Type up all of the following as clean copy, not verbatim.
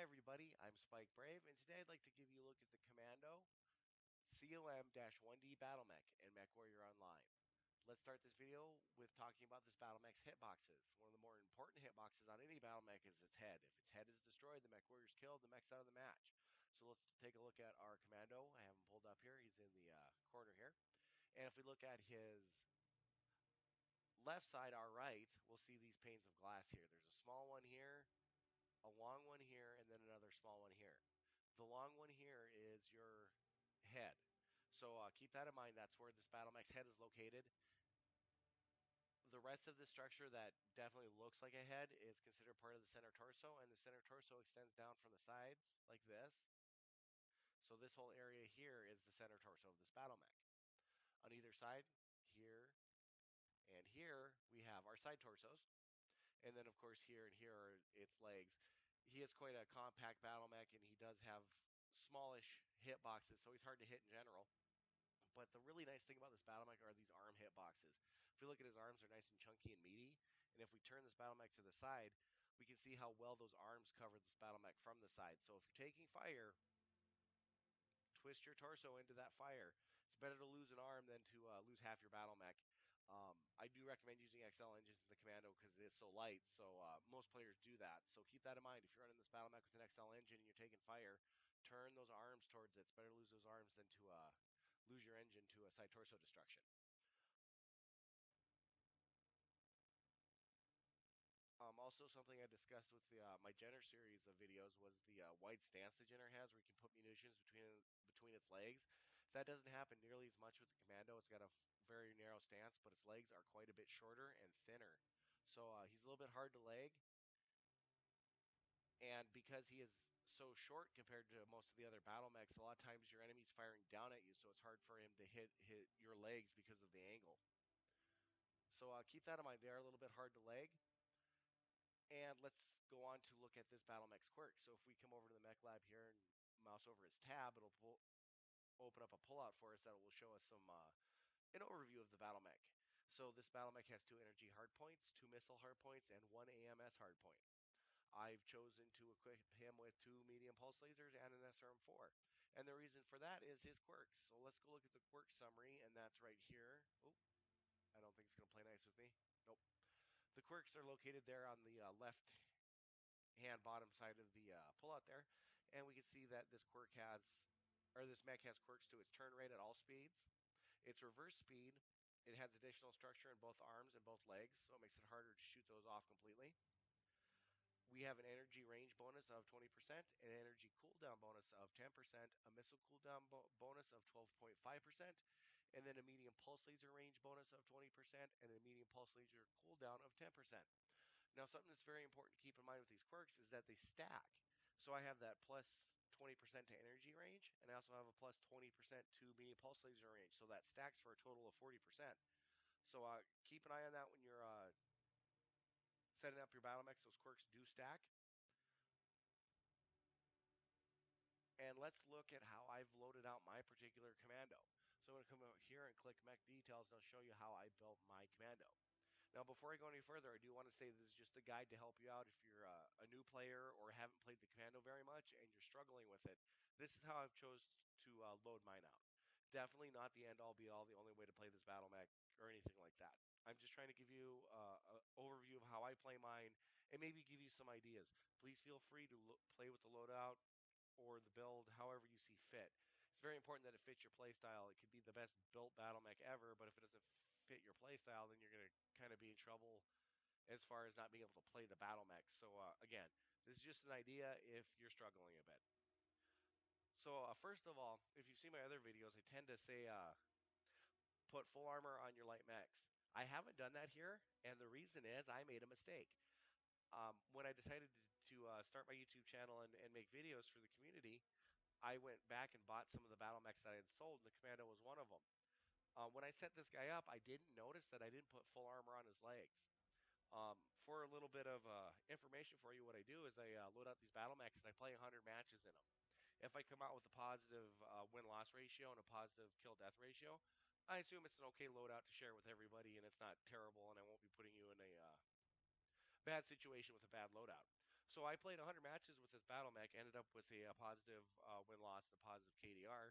Hi everybody, I'm Spike Brave, and today I'd like to give you a look at the Commando COM-1D BattleMech in Mechwarrior Online. Let's start this video with talking about this BattleMech's hitboxes. One of the more important hitboxes on any BattleMech is its head. If its head is destroyed, the Mechwarrior's killed, the mech's out of the match. So let's take a look at our Commando. I have him pulled up here. He's in the corner here. And if we look at his left side, our right, we'll see these panes of glass here. There's a small one here, a long one here, and then another small one here. The long one here is your head. So keep that in mind. That's where this BattleMech's head is located. The rest of the structure that definitely looks like a head is considered part of the center torso, and the center torso extends down from the sides like this. So this whole area here is the center torso of this BattleMech. On either side, here and here, we have our side torsos. And then, of course, here and here are its legs. He is quite a compact BattleMech, and he does have smallish hitboxes, so he's hard to hit in general. But the really nice thing about this BattleMech are these arm hitboxes. If we look at his arms, they're nice and chunky and meaty. And if we turn this BattleMech to the side, we can see how well those arms cover this BattleMech from the side. So if you're taking fire, twist your torso into that fire. It's better to lose an arm than to lose half your BattleMech. I do recommend using XL engines in the Commando because it is so light, so most players do that. So keep that in mind. If you're running this BattleMech with an XL engine and you're taking fire, turn those arms towards it. It's better to lose those arms than to lose your engine to a side torso destruction. Also, something I discussed with my Jenner series of videos was the wide stance the Jenner has, where you can put munitions between its legs. That doesn't happen nearly as much with the Commando. It's got a very narrow stance, but its legs are quite a bit shorter and thinner. So he's a little bit hard to leg, and because he is so short compared to most of the other battle mechs, a lot of times your enemy's firing down at you, so it's hard for him to hit your legs because of the angle. So keep that in mind. They are a little bit hard to leg. And let's go on to look at this BattleMech's quirk. So if we come over to the Mech Lab here and mouse over his tab, it'll open up a pullout for us that will show us an overview of the BattleMech. So this BattleMech has 2 energy hardpoints, 2 missile hardpoints, and 1 AMS hardpoint. I've chosen to equip him with 2 medium pulse lasers and an SRM-4. And the reason for that is his quirks. So let's go look at the quirk summary, and that's right here. Oh, I don't think it's going to play nice with me. Nope. The quirks are located there on the left hand bottom side of the pullout there, and we can see that this mech has quirks to its turn rate at all speeds, its reverse speed. It has additional structure in both arms and both legs, so it makes it harder to shoot those off completely. We have an energy range bonus of 20%, an energy cooldown bonus of 10%, a missile cooldown bonus of 12.5%, and then a medium pulse laser range bonus of 20%, and a medium pulse laser cooldown of 10%. Now, something that's very important to keep in mind with these quirks is that they stack. So I have that plus 20% to energy range, and I also have a plus 20% to medium pulse laser range. So that stacks for a total of 40%. So keep an eye on that when you're setting up your battle mechs. Those quirks do stack. And let's look at how I've loaded out my particular commando. So I'm going to come out here and click mech details, and I'll show you how I built my commando. Now, before I go any further, I do want to say this is just a guide to help you out if you're a new player or haven't played the Commando very much and you're struggling with it. This is how I've chose to load mine out. Definitely not the end-all, be-all, the only way to play this battle mech or anything like that. I'm just trying to give you an overview of how I play mine and maybe give you some ideas. Please feel free to play with the loadout or the build however you see fit. It's very important that it fits your playstyle. It could be the best built battle mech ever, but if it doesn't fit your playstyle, then you're going to kind of be in trouble as far as not being able to play the battle mech. So again, this is just an idea if you're struggling a bit. So first of all, if you see my other videos, I tend to say put full armor on your light mechs. I haven't done that here, and the reason is I made a mistake. When I decided to start my YouTube channel and make videos for the community, I went back and bought some of the battle mechs that I had sold, and the Commando was one of them. When I set this guy up, I didn't notice that I didn't put full armor on his legs. For a little bit of information for you, what I do is I load out these battle mechs and I play 100 matches in them. If I come out with a positive win-loss ratio and a positive kill-death ratio, I assume it's an okay loadout to share with everybody and it's not terrible and I won't be putting you in a bad situation with a bad loadout. So I played 100 matches with this BattleMech, ended up with a positive win-loss and a positive KDR,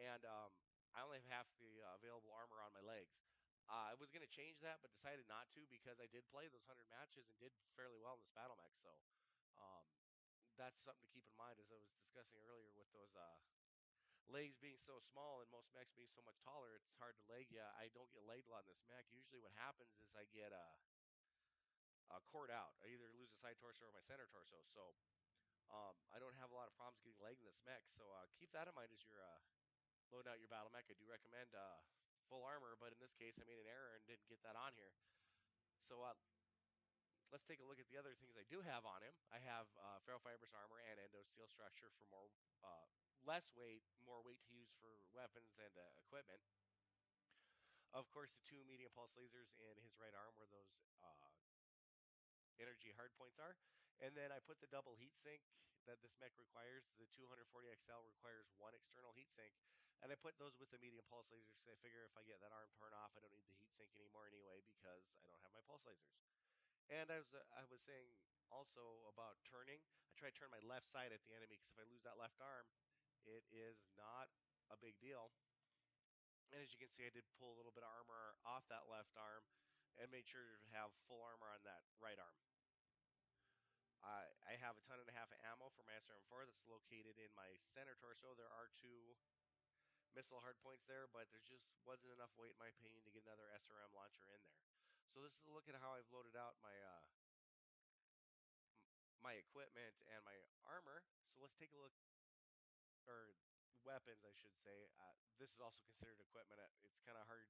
and I only have half the available armor on my legs. I was going to change that, but decided not to because I did play those 100 matches and did fairly well in this BattleMech. So um, that's something to keep in mind, as I was discussing earlier with those legs being so small and most mechs being so much taller. It's hard to leg. Yeah, I don't get legged a lot in this mech. Usually, what happens is I get cored out. I either lose a side torso or my center torso. So I don't have a lot of problems getting legged in this mech. So keep that in mind as you're loading out your battle mech. I do recommend full armor, but in this case, I made an error and didn't get that on here. So let's take a look at the other things I do have on him. I have ferrofibrous armor and endo steel structure for more less weight, more weight to use for weapons and equipment. Of course, the two medium pulse lasers in his right arm where those energy hardpoints are. And then I put the double heat sink that this mech requires. The 240XL requires one external heat sink. And I put those with the medium pulse lasers because I figure if I get that arm torn off, I don't need the heat sink anymore anyway because I don't have my pulse lasers. And I was saying also about turning. I try to turn my left side at the enemy because if I lose that left arm, it is not a big deal. And as you can see, I did pull a little bit of armor off that left arm and made sure to have full armor on that right arm. I have a ton and a half of ammo for my SRM4 that's located in my center torso. There are two missile hardpoints there, but there just wasn't enough weight, in my opinion, to get another SRM launcher in there. So this is a look at how I've loaded out my equipment and my armor. So let's take a look, or weapons, I should say. This is also considered equipment. It's kind of hard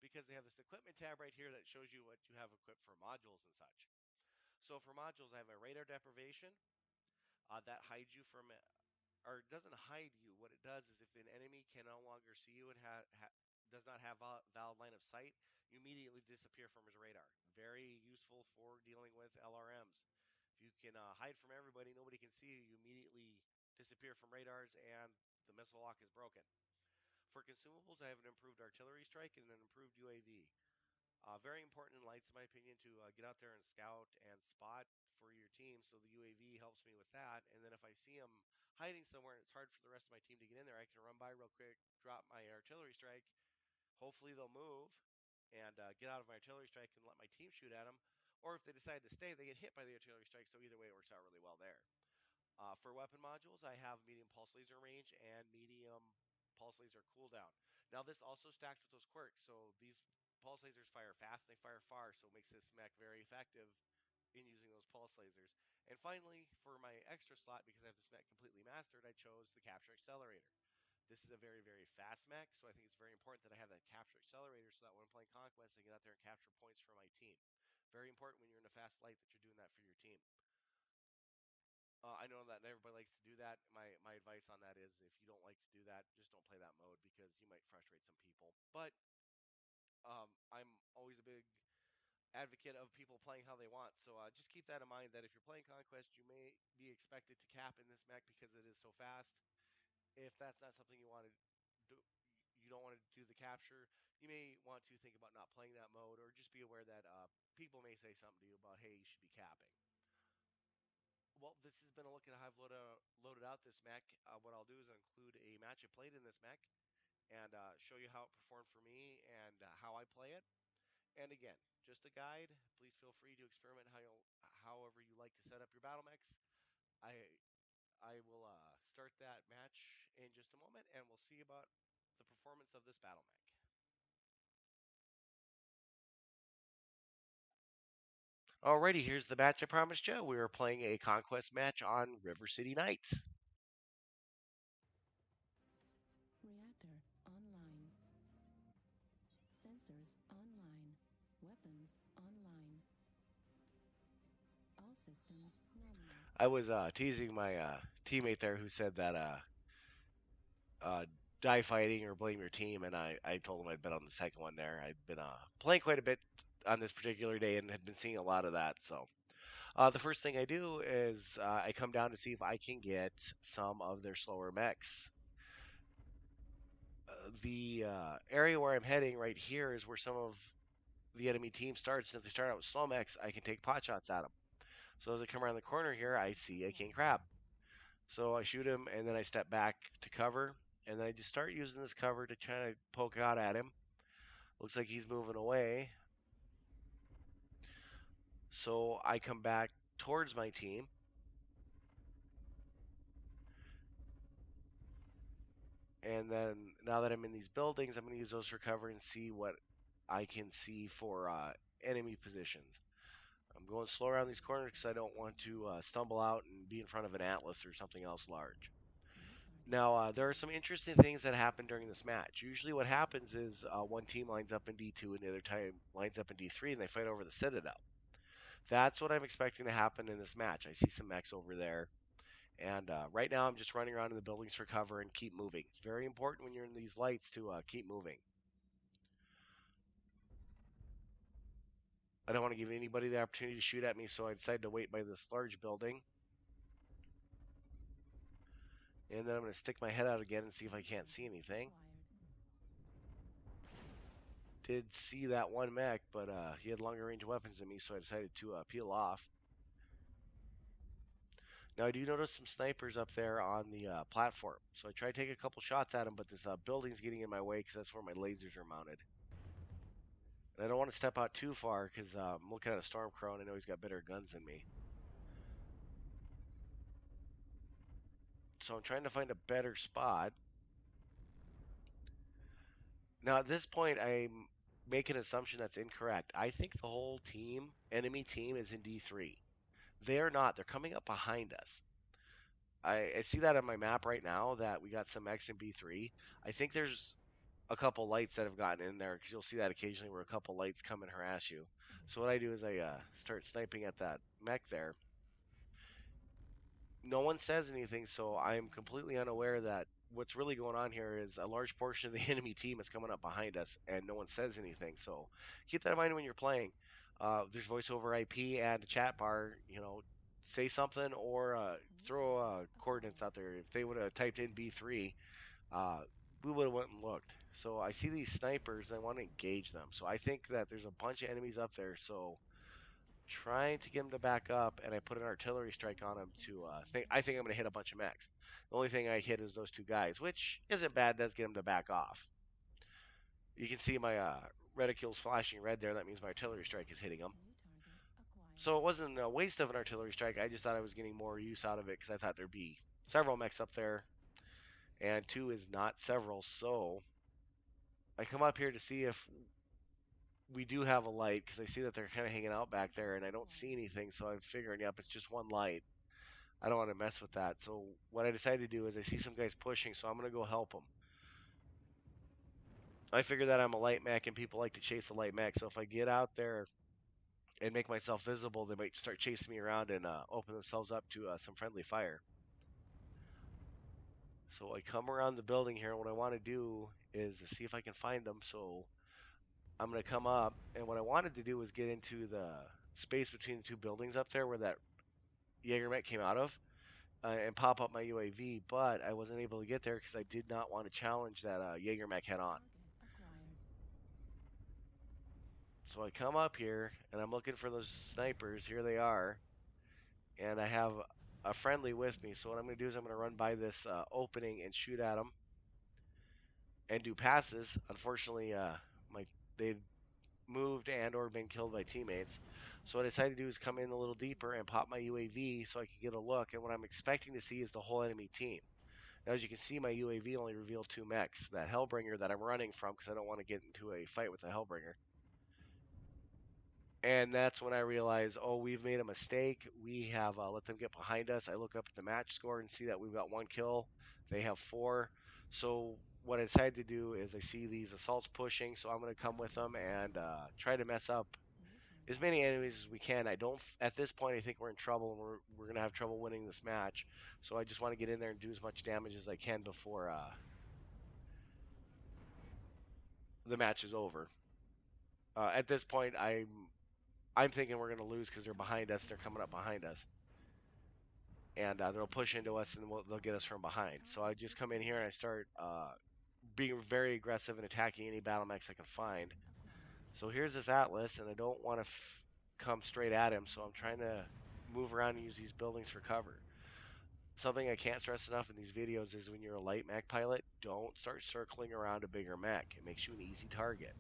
because they have this equipment tab right here that shows you what you have equipped for modules and such. So for modules, I have a radar deprivation that hides you from or it doesn't hide you. What it does is if an enemy can no longer see you and does not have valid line of sight, you immediately disappear from his radar. Very useful for dealing with LRMs. If you can hide from everybody, nobody can see you, you immediately disappear from radars and the missile lock is broken. For consumables, I have an improved artillery strike and an improved UAV. Very important in lights, in my opinion, to get out there and scout and spot for your team. So the UAV helps me with that. And then if I see them hiding somewhere and it's hard for the rest of my team to get in there, I can run by real quick, drop my artillery strike. Hopefully they'll move and get out of my artillery strike and let my team shoot at them. Or if they decide to stay, they get hit by the artillery strike. So either way, it works out really well there. For weapon modules, I have medium pulse laser range and medium pulse laser cooldown. Now this also stacks with those quirks, so these pulse lasers fire fast and they fire far, so it makes this mech very effective in using those pulse lasers. And finally, for my extra slot, because I have this mech completely mastered, I chose the capture accelerator. This is a very, very fast mech, so I think it's very important that I have that capture accelerator so that when I'm playing Conquest, I get out there and capture points for my team. Very important when you're in a fast light that you're doing that for your team. I know that everybody likes to do that. My advice on that is if you don't like to do that, just don't play that mode because you might frustrate some people. But I'm always a big advocate of people playing how they want. So just keep that in mind that if you're playing Conquest, you may be expected to cap in this mech because it is so fast. If that's not something you want to do, you don't want to do the capture, you may want to think about not playing that mode or just be aware that people may say something to you about, hey, you should be capping. Well, this has been a look at how I've loaded out this mech. What I'll do is include a match I played in this mech and show you how it performed for me and how I play it. And again, just a guide. Please feel free to experiment however you like to set up your battle mechs. I I will start that match in just a moment, and we'll see about the performance of this battle mech. Alrighty, here's the match I promised you. We are playing a conquest match on River City Knights. Reactor online. Sensors online. Weapons online. All systems nominal. I was teasing my teammate there who said that uh, die fighting or blame your team, and I told him I'd been on the second one there. I'd been playing quite a bit on this particular day and had been seeing a lot of that. So the first thing I do is I come down to see if I can get some of their slower mechs. The area where I'm heading right here is where some of the enemy team starts, and if they start out with slow mechs, I can take pot shots at them. So as I come around the corner here, I see a king crab. So I shoot him, and then I step back to cover, and then I just start using this cover to try to poke out at him. Looks like he's moving away. So I come back towards my team. And then now that I'm in these buildings, I'm going to use those for cover and see what I can see for enemy positions. I'm going slow around these corners because I don't want to stumble out and be in front of an Atlas or something else large. Now, there are some interesting things that happen during this match. Usually, what happens is one team lines up in D2 and the other team lines up in D3 and they fight over the Citadel. That's what I'm expecting to happen in this match. I see some mechs over there. And right now, I'm just running around in the buildings for cover and keep moving. It's very important when you're in these lights to keep moving. I don't want to give anybody the opportunity to shoot at me, so I decided to wait by this large building. And then I'm going to stick my head out again and see if I can't see anything. Did see that one mech, but he had longer range weapons than me, so I decided to peel off. Now, I do notice some snipers up there on the platform, so I try to take a couple shots at them, but this building's getting in my way because that's where my lasers are mounted. And I don't want to step out too far because I'm looking at a Stormcrow and I know he's got better guns than me. So I'm trying to find a better spot. Now, at this point, I'm making an assumption that's incorrect. I think the whole team, enemy team, is in D3. They're not. They're coming up behind us. I see that on my map right now that we got some X in B3. I think there's a couple lights that have gotten in there because you'll see that occasionally where a couple lights come and harass you. So what I do is I start sniping at that mech there. No one says anything, so I'm completely unaware that what's really going on here is a large portion of the enemy team is coming up behind us, and no one says anything. So keep that in mind when you're playing. There's voice over IP and a chat bar. Say something or throw coordinates out there. If they would have typed in B3, uh, we would have went and looked. So I see these snipers, and I want to engage them. So I think that there's a bunch of enemies up there. So trying to get him to back up, and I put an artillery strike on him to I think I'm going to hit a bunch of mechs. The only thing I hit is those two guys, which isn't bad. Does get him to back off. You can see my reticules flashing red there. That means my artillery strike is hitting him. So it wasn't a waste of an artillery strike. I just thought I was getting more use out of it because I thought there'd be several mechs up there, and two is not several. So I come up here to see if we do have a light because I see that they're kind of hanging out back there, and I don't see anything. So I'm figuring, yep, it's just one light. I don't want to mess with that. So what I decided to do is I see some guys pushing, so I'm going to go help them. I figure that I'm a light mech and people like to chase a light mech. So if I get out there and make myself visible, they might start chasing me around and open themselves up to some friendly fire. So I come around the building here, and what I want to do is to see if I can find them. So I'm going to come up, and what I wanted to do was get into the space between the two buildings up there where that Jaeger mech came out of. And pop up my UAV, but I wasn't able to get there because I did not want to challenge that Jaeger mech head on. So I come up here and I'm looking for those snipers. Here they are, and I have a friendly with me. So what I'm going to do is I'm going to run by this opening and shoot at them and do passes. Unfortunately, they moved and or been killed by teammates. So what I decided to do is come in a little deeper and pop my UAV so I can get a look. And what I'm expecting to see is the whole enemy team. Now, as you can see, my UAV only revealed two mechs. That Hellbringer that I'm running from because I don't want to get into a fight with the Hellbringer. And that's when I realize, oh, we've made a mistake. We have let them get behind us. I look up at the match score and see that we've got one kill. They have four. So what I decided to do is I see these assaults pushing, so I'm going to come with them and try to mess up as many enemies as we can. I don't. At this point, I think we're in trouble, and we're going to have trouble winning this match. So I just want to get in there and do as much damage as I can before the match is over. At this point, I'm thinking we're going to lose because they're behind us. They're coming up behind us, and they'll push into us, and they'll get us from behind. So I just come in here and I start being very aggressive and attacking any battle mechs I can find. So here's this Atlas, and I don't want to come straight at him, so I'm trying to move around and use these buildings for cover. Something I can't stress enough in these videos is when you're a light mech pilot, don't start circling around a bigger mech. It makes you an easy target.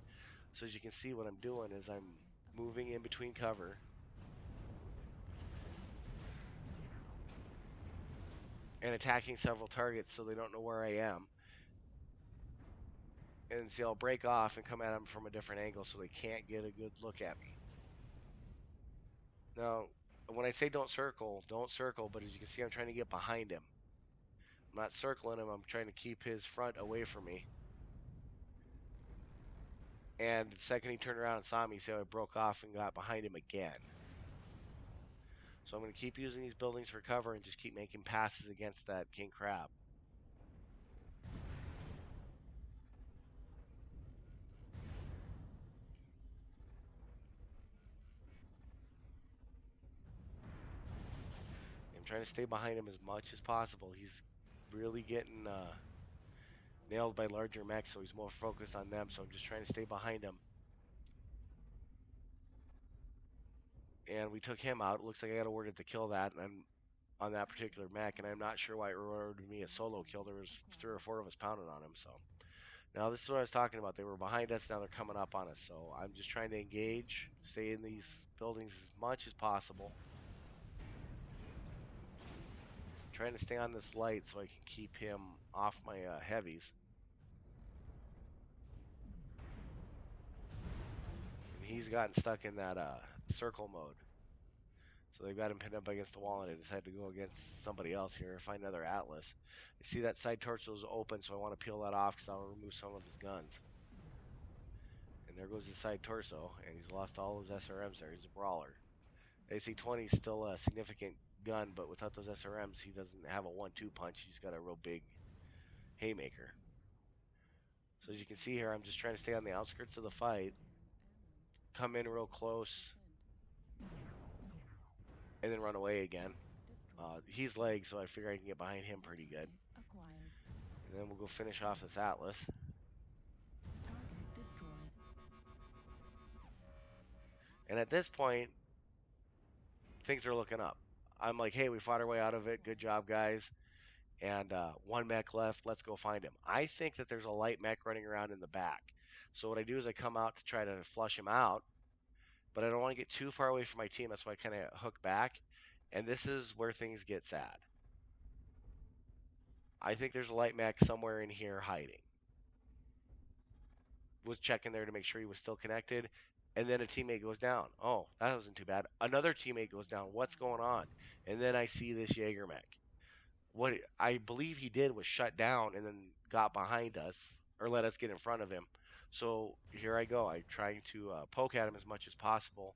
So as you can see, what I'm doing is I'm moving in between cover and attacking several targets so they don't know where I am. And see, I'll break off and come at them from a different angle so they can't get a good look at me. Now, when I say don't circle, but as you can see, I'm trying to get behind him. I'm not circling him, I'm trying to keep his front away from me. And the second he turned around and saw me, so I broke off and got behind him again. So I'm going to keep using these buildings for cover and just keep making passes against that king crab. I'm trying to stay behind him as much as possible. He's really getting nailed by larger mechs, so he's more focused on them. So I'm just trying to stay behind him. And we took him out. It looks like I got awarded to kill that, and on that particular mech, and I'm not sure why it awarded me a solo kill. There was 3 or 4 of us pounding on him. So now this is what I was talking about. They were behind us. Now they're coming up on us. So I'm just trying to engage, stay in these buildings as much as possible. Trying to stay on this light so I can keep him off my heavies. And he's gotten stuck in that circle mode. So they've got him pinned up against the wall, and I decided to go against somebody else here, find another Atlas. You see that side torso is open, so I want to peel that off because I'll remove some of his guns. And there goes his side torso, and he's lost all his SRMs there. He's a brawler. AC-20 is still a significant gun, but without those SRMs, he doesn't have a 1-2 punch. He's got a real big haymaker. So as you can see here, I'm just trying to stay on the outskirts of the fight, come in real close, and then run away again. He's leg, so I figure I can get behind him pretty good. And then we'll go finish off this Atlas. And at this point, things are looking up. I'm like, hey, we fought our way out of it. Good job, guys. And 1 mech left. Let's go find him. I think that there's a light mech running around in the back. So what I do is I come out to try to flush him out, but I don't want to get too far away from my team. That's why I kind of hook back. And this is where things get sad. I think there's a light mech somewhere in here hiding. Was checking there to make sure he was still connected. And then a teammate goes down. Oh, that wasn't too bad. Another teammate goes down. What's going on? And then I see this Jaeger mech. What I believe he did was shut down and then got behind us or let us get in front of him. So here I go. I'm trying to poke at him as much as possible.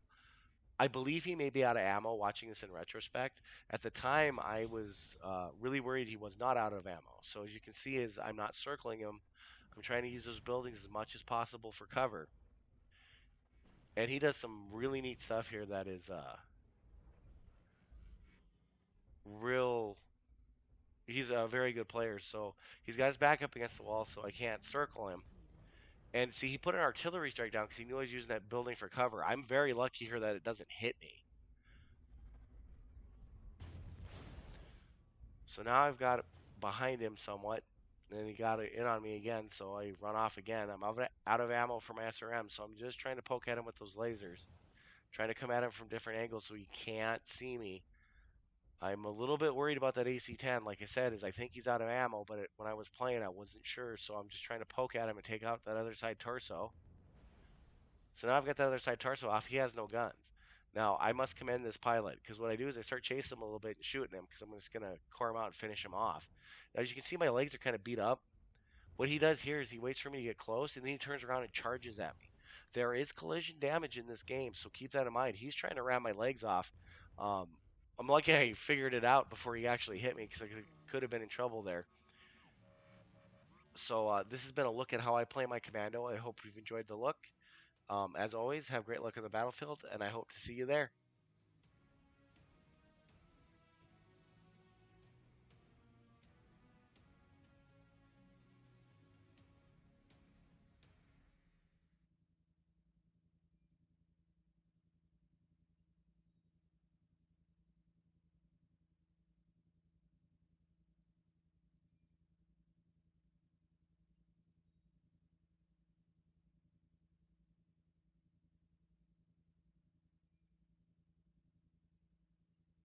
I believe he may be out of ammo watching this in retrospect. At the time, I was really worried he was not out of ammo. So as you can see, as I'm not circling him, I'm trying to use those buildings as much as possible for cover. And he does some really neat stuff here that is real. He's a very good player. So he's got his back up against the wall, so I can't circle him. And see, he put an artillery strike down because he knew I was using that building for cover. I'm very lucky here that it doesn't hit me. So now I've got behind him somewhat. And then he got it in on me again, so I run off again. I'm out of ammo for my SRM, so I'm just trying to poke at him with those lasers. Trying to come at him from different angles so he can't see me. I'm a little bit worried about that AC-10. Like I said, is I think he's out of ammo, but when I was playing, I wasn't sure, so I'm just trying to poke at him and take out that other side torso. So now I've got the other side torso off. He has no guns. Now, I must commend this pilot, because what I do is I start chasing him a little bit and shooting him, because I'm just going to core him out and finish him off. Now, as you can see, my legs are kind of beat up. What he does here is he waits for me to get close, and then he turns around and charges at me. There is collision damage in this game, so keep that in mind. He's trying to ram my legs off. I'm lucky I figured it out before he actually hit me, because I could have been in trouble there. So this has been a look at how I play my Commando. I hope you've enjoyed the look. As always, have great luck on the battlefield, and I hope to see you there.